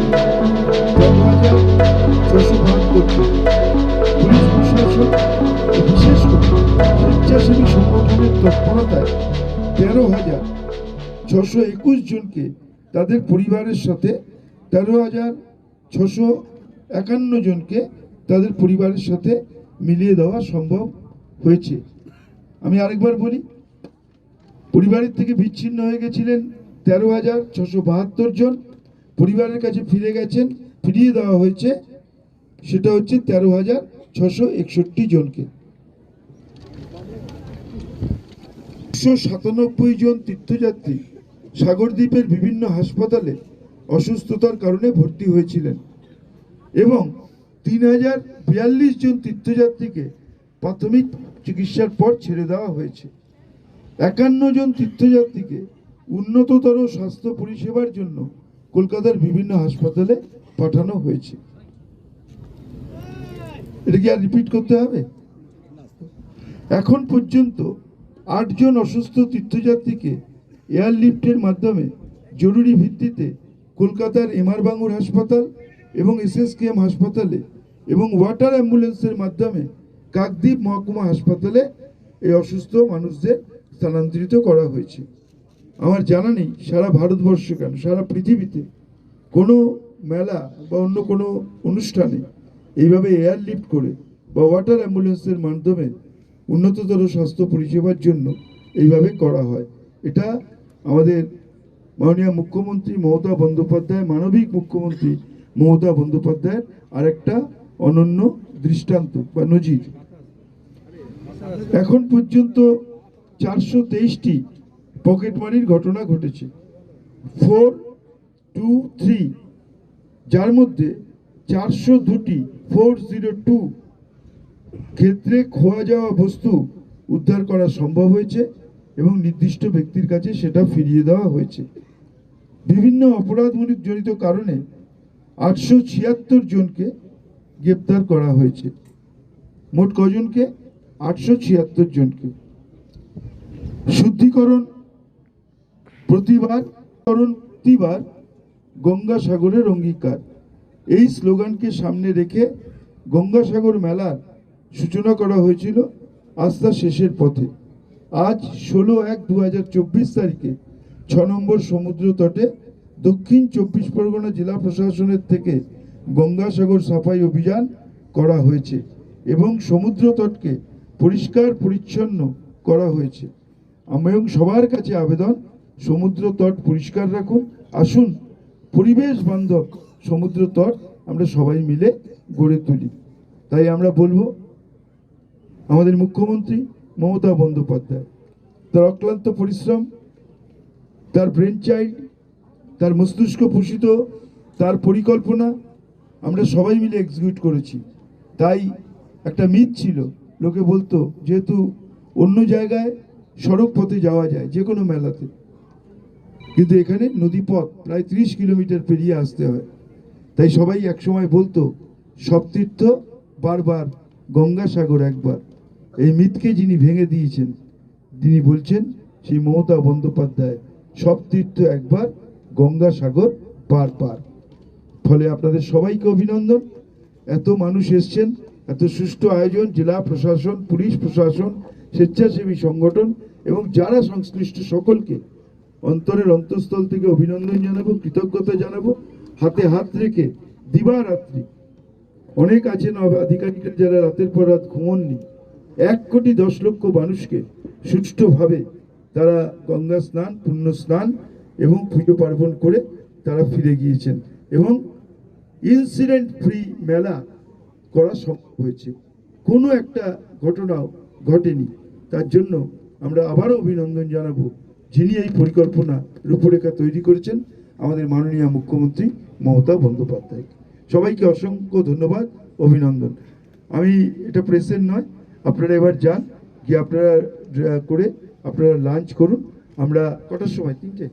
13,672 police প্রশাসন বিশেষ করে স্বেচ্ছাসেবী সংগঠনের তৎপরতায় 13,621 জনকে তাদের পরিবারের সাথে 13,651 জনকে তাদের পরিবারের সাথে মিলিয়ে দেওয়া সম্ভব হয়েছে। আমি আরেকবার বলি, পরিবারের থেকে বিচ্ছিন্ন হয়ে গেছিলেন 13,672 জন, পরিবারের কাছে ফিরে গেছেন, ফিরিয়ে দেওয়া হয়েছে সেটা হচ্ছে 13,661 জনকে। 197 জন তীর্থযাত্রী সাগরদ্বীপের বিভিন্ন হাসপাতালে অসুস্থতার কারণে ভর্তি হয়েছিলেন এবং 3,042 জন তীর্থযাত্রীকে প্রাথমিক চিকিৎসার পর ছেড়ে দেওয়া হয়েছে। 51 জন তীর্থযাত্রীকে উন্নততর স্বাস্থ্য পরিষেবার জন্য কলকাতার বিভিন্ন হাসপাতালে পাঠানো হয়েছে। এটা কি আর রিপিট করতে হবে? এখন পর্যন্ত 8 জন অসুস্থ তীর্থযাত্রীকে এয়ারলিফটের মাধ্যমে জরুরি ভিত্তিতে কলকাতার এমআর বাঙুর হাসপাতাল এবং এসএসকেএম হাসপাতালে এবং ওয়াটার অ্যাম্বুলেন্সের মাধ্যমে কাকদ্বীপ মহকুমা হাসপাতালে এই অসুস্থ মানুষদের স্থানান্তরিত করা হয়েছে। আমার জানা নেই সারা ভারতবর্ষ কেন সারা পৃথিবীতে কোনো মেলা বা অন্য কোনো অনুষ্ঠানে এইভাবে এয়ারলিফট করে বা ওয়াটার অ্যাম্বুলেন্সের মাধ্যমে উন্নততর স্বাস্থ্য পরিষেবার জন্য এইভাবে করা হয়। এটা আমাদের মাননীয় মুখ্যমন্ত্রী মমতা বন্দ্যোপাধ্যায়, মানবিক মুখ্যমন্ত্রী মমতা বন্দ্যোপাধ্যায়ের আরেকটা অনন্য দৃষ্টান্ত বা নজির। এখন পর্যন্ত 423টি পকেটমারির ঘটনা ঘটেছে, 423, যার মধ্যে 402টি 402 ক্ষেত্রে খোয়া যাওয়া বস্তু উদ্ধার করা সম্ভব হয়েছে এবং নির্দিষ্ট ব্যক্তির কাছে সেটা ফিরিয়ে দেওয়া হয়েছে। বিভিন্ন অপরাধমূলক জনিত কারণে 876 জনকে গ্রেপ্তার করা হয়েছে। মোট কজনকে? 876 জনকে। শুদ্ধিকরণ প্রতিবার গঙ্গাসাগরের অঙ্গীকার, এই স্লোগানকে সামনে রেখে গঙ্গাসাগর মেলার সূচনা করা হয়েছিল আস্থা শেষের পথে। আজ 16/1/2024 তারিখে 6 নম্বর সমুদ্র তটে দক্ষিণ 24 পরগনা জেলা প্রশাসনের থেকে গঙ্গাসাগর সাফাই অভিযান করা হয়েছে এবং সমুদ্র তটকে পরিষ্কার পরিচ্ছন্ন করা হয়েছে। এবং সবার কাছে আবেদন, সমুদ্র তট পরিষ্কার রাখুন, আসুন পরিবেশ বান্ধব সমুদ্র তট আমরা সবাই মিলে গড়ে তুলি। তাই আমরা বলবো আমাদের মুখ্যমন্ত্রী মমতা বন্দ্যোপাধ্যায় তার অক্লান্ত পরিশ্রম, তার ব্রেন চাইল্ড, তার মস্তিষ্ক পোষিত তার পরিকল্পনা আমরা সবাই মিলে এক্সিকিউট করেছি। তাই একটা মিথ ছিল, লোকে বলতো যেহেতু অন্য জায়গায় সড়ক পথে যাওয়া যায় যে কোনো মেলাতে, কিন্তু এখানে নদীপথ প্রায় 30 কিলোমিটার পেরিয়ে আসতে হয়। তাই সবাই একসময় বলতো সব তীর্থ বারবার, গঙ্গাসাগর একবার। এই মিথকে যিনি ভেঙে দিয়েছেন তিনি বলছেন সেই মমতা বন্দ্যোপাধ্যায়, সব তীর্থ একবার, গঙ্গাসাগর বারবার। ফলে আপনাদের সবাইকে অভিনন্দন। এত মানুষ এসছেন, এত সুষ্ঠু আয়োজন, জেলা প্রশাসন, পুলিশ প্রশাসন, স্বেচ্ছাসেবী সংগঠন এবং যারা সংশ্লিষ্ট সকলকে অন্তরের অন্তঃস্থল থেকে অভিনন্দন জানাবো, কৃতজ্ঞতা জানাবো। হাতে হাত রেখে দিবারাত্রি, অনেক আছেন আধিকারিকরা যারা রাতের পর রাত ঘুমননি, 1,10,00,000 মানুষকে সুষ্ঠুভাবে তারা গঙ্গা স্নান, পুণ্য স্নান এবং পুজো পার্বণ করে তারা ফিরে গিয়েছেন এবং ইনসিডেন্ট ফ্রি মেলা করা সম্ভব হয়েছে। কোনো একটা ঘটনাও ঘটেনি। তার জন্য আমরা আবারও অভিনন্দন জানাবো যিনি এই পরিকল্পনা রূপরেখা তৈরি করেছেন, আমাদের মাননীয় মুখ্যমন্ত্রী মমতা বন্দ্যোপাধ্যায়। সবাইকে অসংখ্য ধন্যবাদ, অভিনন্দন। আমি এটা প্রেসের নয়, আপনারা এবার যান, গিয়ে আপনারা করে আপনারা লাঞ্চ করুন। আমরা কটার সময়? 3টে?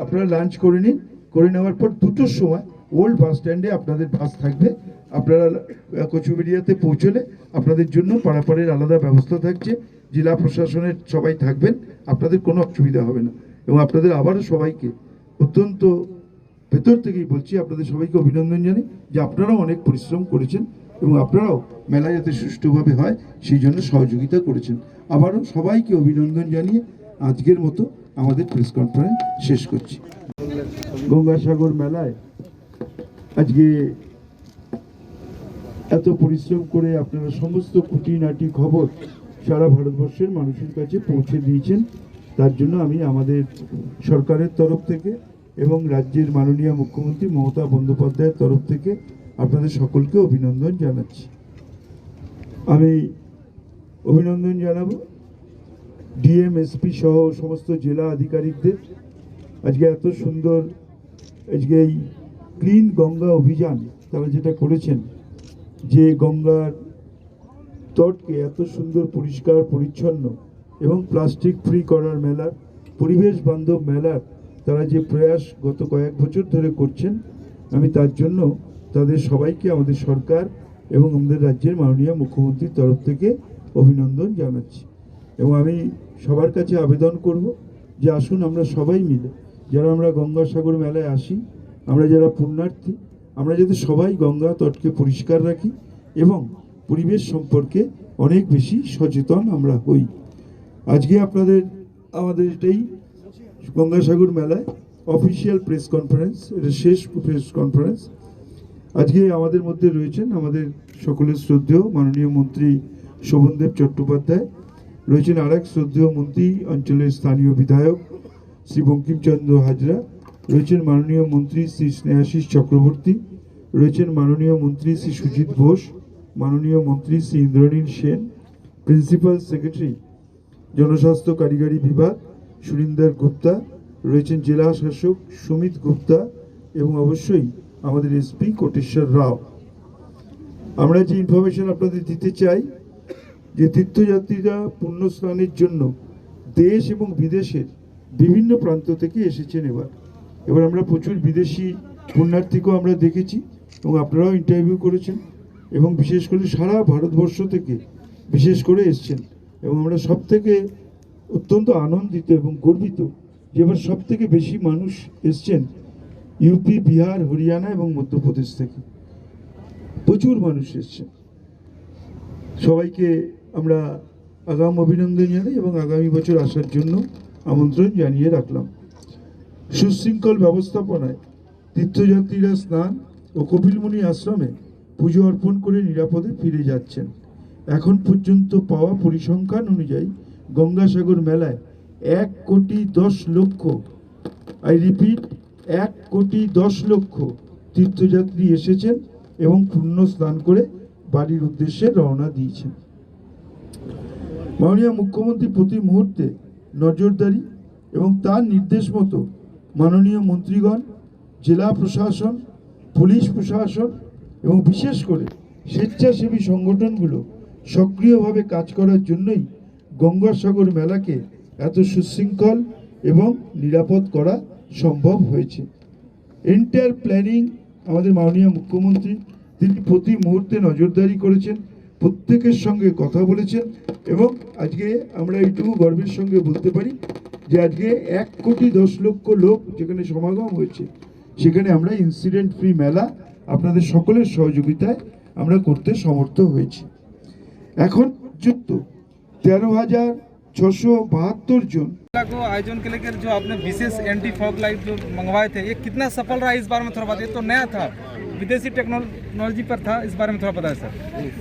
আপনারা লাঞ্চ করে নিন, করে নেওয়ার পর 2টোর সময় ওল্ড বাস স্ট্যান্ডে আপনাদের বাস থাকবে। আপনারা কচুবেড়িয়াতে পৌঁছলে আপনাদের জন্য পারাপারের আলাদা ব্যবস্থা থাকছে। জেলা প্রশাসনের সবাই থাকবেন, আপনাদের কোনো অসুবিধা হবে না। এবং আপনাদের আবারও সবাইকে অত্যন্ত ভেতর থেকেই বলছি, আপনাদের সবাইকে অভিনন্দন জানাই যে আপনারাও অনেক পরিশ্রম করেছেন এবং আপনারাও মেলা যাতে সুষ্ঠুভাবে হয় সেই জন্য সহযোগিতা করেছেন। আবারও সবাইকে অভিনন্দন জানিয়ে আজকের মতো আমাদের প্রেস কনফারেন্স শেষ করছি। গঙ্গাসাগর মেলায় আজকে এত পরিশ্রম করে আপনারা সমস্ত খুঁটিনাটি খবর সারা ভারতবর্ষের মানুষের কাছে পৌঁছে দিয়েছেন, তার জন্য আমি আমাদের সরকারের তরফ থেকে এবং রাজ্যের মাননীয় মুখ্যমন্ত্রী মমতা বন্দ্যোপাধ্যায়ের তরফ থেকে আপনাদের সকলকে অভিনন্দন জানাচ্ছি। আমি অভিনন্দন জানাবো ডিএম এসপি সহ সমস্ত জেলা আধিকারিকদের। আজকে এত সুন্দর আজকে এই ক্লিন গঙ্গা অভিযান তারা যেটা করেছেন, যে গঙ্গার তটকে এত সুন্দর পরিষ্কার পরিচ্ছন্ন এবং প্লাস্টিক ফ্রি করার মেলার, পরিবেশ বান্ধব মেলার তারা যে প্রয়াস গত কয়েক বছর ধরে করছেন, আমি তার জন্য তাদের সবাইকে আমাদের সরকার এবং আমাদের রাজ্যের মাননীয় মুখ্যমন্ত্রীর তরফ থেকে অভিনন্দন জানাচ্ছি। এবং আমি সবার কাছে আবেদন করব যে আসুন আমরা সবাই মিলে, যারা আমরা গঙ্গাসাগর মেলায় আসি, আমরা যারা পুণ্যার্থী, আমরা যাতে সবাই গঙ্গা তটকে পরিষ্কার রাখি এবং পরিবেশ সম্পর্কে অনেক বেশি সচেতন আমরা হই। আজকে আপনাদের আমাদের এটাই গঙ্গাসাগর মেলায় অফিসিয়াল প্রেস কনফারেন্স, এটা শেষ প্রেস কনফারেন্স। আজকে আমাদের মধ্যে রয়েছেন আমাদের সকলের শ্রদ্ধেয় মাননীয় মন্ত্রী শোভনদেব চট্টোপাধ্যায়, রয়েছেন আরেক শ্রদ্ধেয় মন্ত্রী অঞ্চলের স্থানীয় বিধায়ক শ্রী বঙ্কিমচন্দ্র হাজরা, রয়েছেন মাননীয় মন্ত্রী শ্রী স্নেহাশিস চক্রবর্তী, রয়েছেন মাননীয় মন্ত্রী শ্রী সুজিত বোস, মাননীয় মন্ত্রী শ্রী ইন্দ্রনীল সেন, প্রিন্সিপাল সেক্রেটারি জনস্বাস্থ্য কারিগরি বিভাগ সুরিন্দর গুপ্তা, রয়েছেন জেলা শাসক সুমিত গুপ্তা এবং অবশ্যই আমাদের এসপি কোটেশ্বর রাও। আমরা যে ইনফরমেশন আপনাদের দিতে চাই যে তীর্থযাত্রীরা পুণ্যস্নানের জন্য দেশ এবং বিদেশের বিভিন্ন প্রান্ত থেকে এসেছেন। এবার আমরা প্রচুর বিদেশি পুণ্যার্থীকেও আমরা দেখেছি এবং আপনারাও ইন্টারভিউ করেছেন এবং বিশেষ করে সারা ভারতবর্ষ থেকে বিশেষ করে এসছেন। এবং আমরা সব থেকে অত্যন্ত আনন্দিত এবং গর্বিত যে এবার সব থেকে বেশি মানুষ এসছেন ইউপি, বিহার, হরিয়ানা এবং মধ্যপ্রদেশ থেকে। প্রচুর মানুষ এসছেন। সবাইকে আমরা আগাম অভিনন্দন জানাই এবং আগামী বছর আসার জন্য আমন্ত্রণ জানিয়ে রাখলাম। সুশৃঙ্খল ব্যবস্থাপনায় তীর্থযাত্রীরা স্নান ও কপিলমুনি আশ্রমে পুজো অর্পণ করে নিরাপদে ফিরে যাচ্ছেন। এখন পর্যন্ত পাওয়া পরিসংখ্যান অনুযায়ী গঙ্গাসাগর মেলায় 1,10,00,000, আই রিপিট 1,10,00,000 তীর্থযাত্রী এসেছেন এবং পুণ্য স্নান করে বাড়ির উদ্দেশ্যে রওনা দিয়েছেন। মাননীয় মুখ্যমন্ত্রী প্রতি মুহূর্তে নজরদারি এবং তার নির্দেশ মতো মাননীয় মন্ত্রীগণ, জেলা প্রশাসন, পুলিশ প্রশাসন এবং বিশেষ করে স্বেচ্ছাসেবী সংগঠনগুলো সক্রিয়ভাবে কাজ করার জন্যই গঙ্গাসাগর মেলাকে এত সুশৃঙ্খল এবং নিরাপদ করা সম্ভব হয়েছে। এন্টায়ার প্ল্যানিং আমাদের মাননীয় মুখ্যমন্ত্রী, তিনি প্রতি মুহূর্তে নজরদারি করেছেন, প্রত্যেকের সঙ্গে কথা বলেছেন এবং আজকে আমরা এইটুকু গর্বের সঙ্গে বলতে পারি যে আজকে 1,10,00,000 লোক যেখানে সমাগম হয়েছে, সেখানে আমরা ইনসিডেন্ট ফ্রি মেলা আপনাদের সকলের সহযোগিতায় আমরা করতে সমর্থ হয়েছি। এখন পর্যন্ত 13,672 জন को आयोजन के लेकर जो आपने विशेष एंटी फॉग लाइट जो मंगवाए थे, ये कितना सफल रहा इस बारे में थोड़ा बताइए। तो नया था, विदेशी टेक्नोलॉजी पर था, इस बारे में थोड़ा बताएं सर।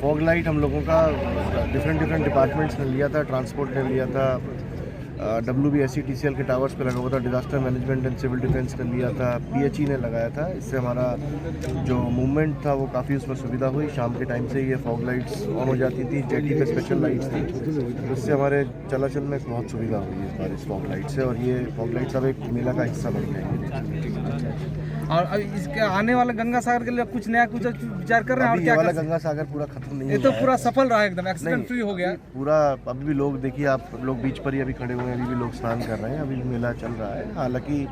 फॉग लाइट हम लोगों का डिफरेंट डिपार्टमेंट्स ने लिया था, ट्रांसपोर्ट ने लिया था, WBSC-TCL के टावर्स पे लगा हुआ था, disaster management and civil defence ने लिया था, PHE ने लगाया था। इससे हमारा जो मूवमेंट था वो काफ़ी उसमें सुविधा हुई। शाम के टाइम से ये फॉग लाइट्स ऑन हो जाती थी, जेटी पे स्पेशल लाइट्स थी, उससे हमारे चलाचल में बहुत सुविधा हुई है इस बार इस फॉग लाइट से। और ये फॉग लाइट्स अब एक मेला का हिस्सा बन गए हैं। और अब इसके आने वाले गंगा सागर के लिए कुछ नया कुछ विचार कर रहे हैं और क्या वाला गंगा सागर पूरा खत्म नहीं ये तो पूरा सफल रहा, एकदम एक्सीडेंट फ्री हो गया पूरा। अभी भी लोग देखिए, आप लोग बीच पर ही अभी खड़े हुए हैं, अभी भी लोग स्नान कर रहे हैं, अभी मेला चल रहा है। हालांकि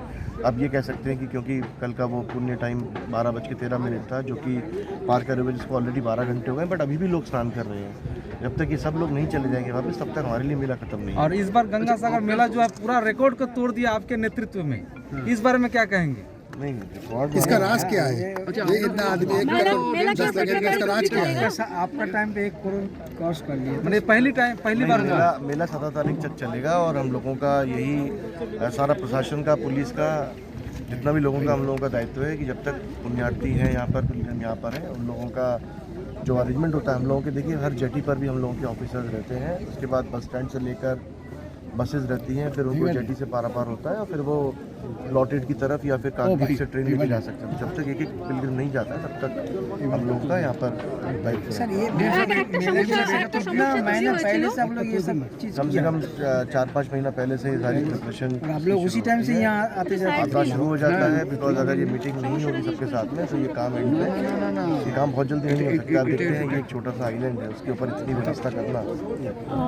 अब ये कह सकते हैं कि क्योंकि कल का वो पुण्य टाइम 12:13 था, जो कि पार करे हुए जिसको ऑलरेडी 12 घंटे हो गए, बट अभी भी लोग स्नान कर रहे हैं। जब तक ये सब लोग नहीं चले जाएंगे वापस, तब तक हमारे लिए मेला खत्म नहीं है। और इस बार गंगा सागर मेला जो है पूरा रिकॉर्ड को तोड़ दिया आपके नेतृत्व में, इस बारे में क्या कहेंगे? नहीं रिकॉर्ड इसका राज क्या है? ये इतना आदमी 1 करोड़ 10 लाख इसका राज क्या है? आपका टाइम पे 1 करोड़ क्रॉस कर लिए। मैंने पहली बार हुआ। मेला 17 तारीख तक चलेगा और हम लोगों का यही सारा प्रशासन का, पुलिस का, जितना भी लोगों का हम लोगों का दायित्व है कि जब तक पुण्यार्थी हैं यहाँ पर, पिलग्रिम यहाँ पर हैं, उन लोगों का जो अरेंजमेंट होता है हम लोगों के, देखिए हर जेटी पर भी हम लोगों के ऑफिसर्स रहते हैं। उसके बाद बस स्टैंड से लेकर बसेस रहती हैं, फिर उनको जेटी से पार होता है और फिर वो लॉटेड की तरफ या फिर कानपुर से ट्रेन लेके जा सकते हैं। जब तक एक पिलग्रिम नहीं जाता तब तक हम लोगों का यहाँ पर दायित्व है। सर ये कितना महीना पहले से आप लोग ये सब चीज कम से कम 4-5 महीना पहले से ये सारी प्रिपरेशन आप लोग उसी टाइम से यहाँ आते जाते आता शुरू हो जाता है। बिकॉज अगर ये मीटिंग नहीं होगी सबके साथ में तो ये काम एंड में, ये काम बहुत जल्दी नहीं हो सकता। आप देखते हैं कि एक छोटा सा आइलैंड है, उसके ऊपर इतनी व्यवस्था करना,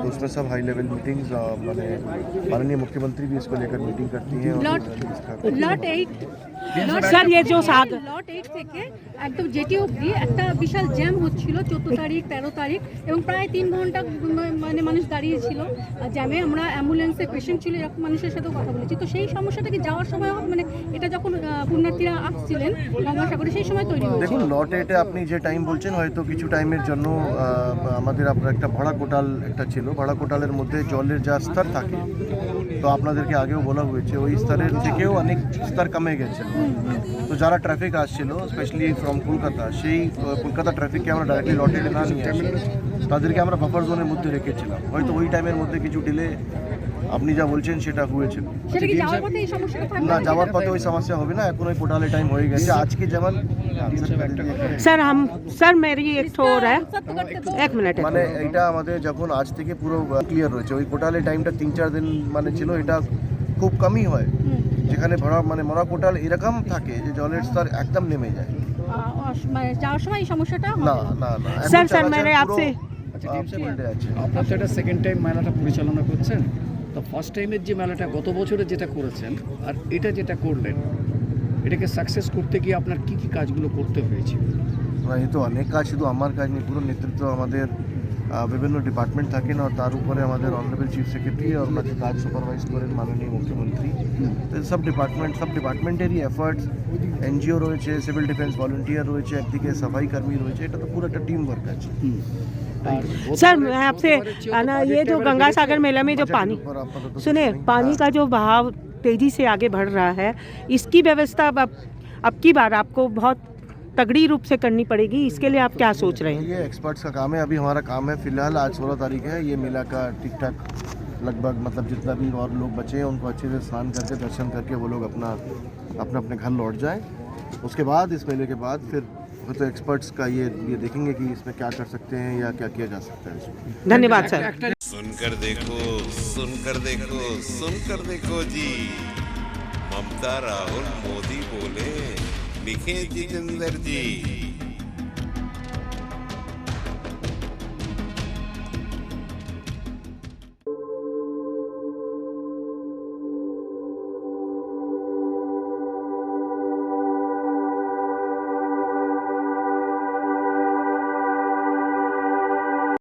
तो उसमें सब हाई लेवल मीटिंग्स, माननीय मुख्यमंत्री भी इसको लेकर मीटिंग करती हैं। লট 8 স্যার ये जो सागर লট 8 থেকে একদম জেটি অবধি একটা বিশাল জ্যাম হচ্ছিল 14 তারিখ 13 তারিখ এবং প্রায় 3 ঘন্টা মানে মানুষ দাঁড়িয়ে ছিল জ্যামে। আমরা অ্যাম্বুলেন্সে পেশেন্ট ছিল, এরকম মানুষের সাথেও কথা বলেছি। তো সেই সমস্যাটা কি যাওয়ার সময় মানে এটা যখন পুণ্যার্থীরা আসছিলেন গঙ্গাসাগরে সেই সময় তৈরি হয়েছিল? দেখুন লট 8-এ আপনি যে টাইম বলছেন হয়তো কিছু টাইমের জন্য আমাদের আপনার একটা ভাড়া কোটাল একটা ছিল, ভাড়া কোটালের মধ্যে জলের যা স্তর থাকে, তো আপনাদেরকে আগেও বলা হয়েছে ওই স্তরের থেকেও অনেক স্তর কমে গেছে। তো যারা ট্রাফিক আসছিল স্পেশালি ফ্রম কলকাতা, সেই কলকাতা ট্রাফিককে আমরা ডাইরেক্টলি লটে না নিয়ে আসি, তাদেরকে আমরা বাফার জোনের মধ্যে রেখেছিলাম। হয়তো ওই টাইমের মধ্যে কিছু ডিলে আপনি যা বলছেন সেটা হয়েছিল। সেটা কি যাওয়ার পথে এই সমস্যাটা থাকবে? না, যাওয়ার পথে ওই সমস্যা হবে না, এখন ওই পোর্টালে টাইম হয়ে গেছে আজকে যেমন। सर मेरी एक ठो और है, एक मिनट মানে এটা আমাদের যখন আজ থেকে পুরো ক্লিয়ার হয়েছে, ওই পোর্টালে টাইমটা 3-4 দিন মানে ছিল, এটা খুব কমই হয়। যেখানে ভরা মানে মরা পোর্টাল এরকম থাকে যে জলের স্তর একদম নেমে যায়। মানে যাওয়ার সময় এই সমস্যাটা হবে না না। না না স্যার স্যার मेरे आपसे আপনারা তো এটা সেকেন্ড টাইম মেলাটা পরিচালনা করছেন, তো ফার্স্ট টাইমের যে মেলাটা গত বছরে যেটা করেছেন আর এটা যেটা করলেন, এটাকে সাকসেস করতে গিয়ে আপনার কি কি কাজগুলো করতে হয়েছে? এই তো অনেক কাজ, শুধু আমার কাজ নেই, পুরো নেতৃত্ব আমাদের বিভিন্ন ডিপার্টমেন্ট থাকেন আর তার উপরে আমাদের অনারেবল চিফ সেক্রেটারি আর ওনাকে কাজ সুপারভাইজ করেন মাননীয় মুখ্যমন্ত্রী। তো সব ডিপার্টমেন্টেরই এফার্টস, এনজিও রয়েছে, সিভিল ডিফেন্স ভলেন্টিয়ার রয়েছে, একদিকে সাফাই কর্মী রয়েছে, এটা তো পুরো একটা টিম ওয়ার্ক আছে। सर मैं आपसे ना ये जो गंगा सागर मेला में जो पानी, सुनिए, पानी का जो बहाव तेजी से आगे बढ़ रहा है, इसकी व्यवस्था अब की बार आपको बहुत तगड़ी रूप से करनी पड़ेगी। इसके लिए आप क्या सोच रहे हैं? ये एक्सपर्ट्स का काम है, अभी हमारा काम है फिलहाल आज 16 तारीख है, ये मेला का ठीक ठाक लगभग मतलब जितना भी और लोग बचे हैं उनको अच्छे से स्नान करके दर्शन करके वो लोग अपना अपने घर लौट जाएं। उसके बाद इस मेले के बाद फिर तो एक्सपर्ट्स का ये देखेंगे कि इसमें क्या कर सकते हैं या क्या किया जा सकता है इसमें। धन्यवाद सर। सुनकर देखो, सुनकर देखो, सुनकर देखो जी, ममता राहुल मोदी बोले, लिखे जितेंद्र जी।